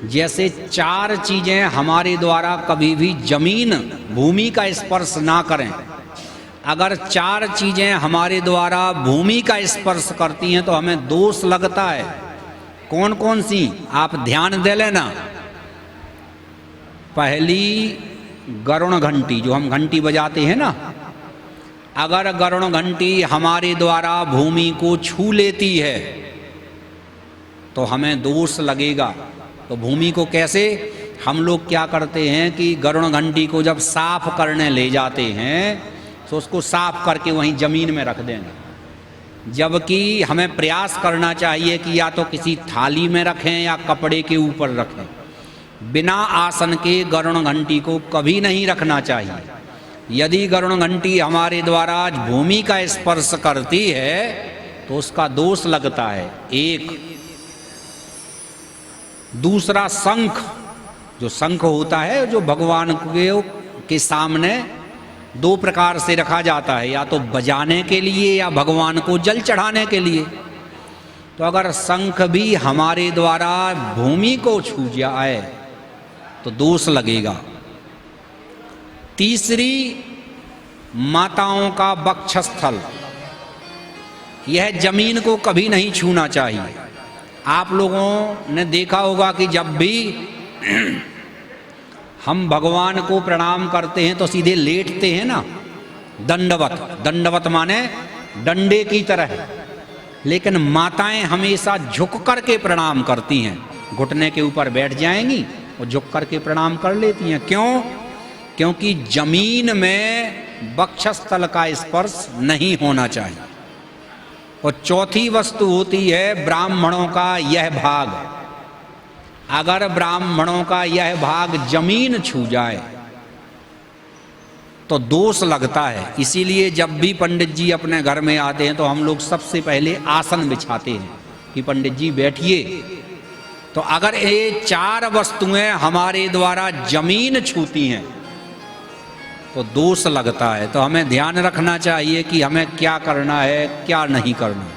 जैसे चार चीजें हमारे द्वारा कभी भी जमीन भूमि का स्पर्श ना करें, अगर चार चीजें हमारे द्वारा भूमि का स्पर्श करती हैं तो हमें दोष लगता है। कौन कौन सी, आप ध्यान दे लेना। पहली गरुण घंटी, जो हम घंटी बजाते हैं ना, अगर गरुण घंटी हमारे द्वारा भूमि को छू लेती है तो हमें दोष लगेगा। तो भूमि को कैसे, हम लोग क्या करते हैं कि गरुण घंटी को जब साफ करने ले जाते हैं तो उसको साफ करके वहीं जमीन में रख देंगे, जबकि हमें प्रयास करना चाहिए कि या तो किसी थाली में रखें या कपड़े के ऊपर रखें। बिना आसन के गरुण घंटी को कभी नहीं रखना चाहिए। यदि गरुण घंटी हमारे द्वारा भूमि का स्पर्श करती है तो उसका दोष लगता है। एक दूसरा, शंख, जो शंख होता है जो भगवान के सामने दो प्रकार से रखा जाता है, या तो बजाने के लिए या भगवान को जल चढ़ाने के लिए। तो अगर शंख भी हमारे द्वारा भूमि को छू जाए तो दोष लगेगा। तीसरी, माताओं का वक्षस्थल, यह जमीन को कभी नहीं छूना चाहिए। आप लोगों ने देखा होगा कि जब भी हम भगवान को प्रणाम करते हैं तो सीधे लेटते हैं ना, दंडवत। दंडवत माने डंडे की तरह, लेकिन माताएं हमेशा झुक करके प्रणाम करती हैं। घुटने के ऊपर बैठ जाएंगी और झुक करके प्रणाम कर लेती हैं। क्यों? क्योंकि जमीन में वक्षस्थल का स्पर्श नहीं होना चाहिए। और चौथी वस्तु होती है ब्राह्मणों का यह भाग। अगर ब्राह्मणों का यह भाग जमीन छू जाए तो दोष लगता है। इसीलिए जब भी पंडित जी अपने घर में आते हैं तो हम लोग सबसे पहले आसन बिछाते हैं कि पंडित जी बैठिए। तो अगर ये चार वस्तुएं हमारे द्वारा जमीन छूती हैं तो दोष लगता है। तो हमें ध्यान रखना चाहिए कि हमें क्या करना है, क्या नहीं करना।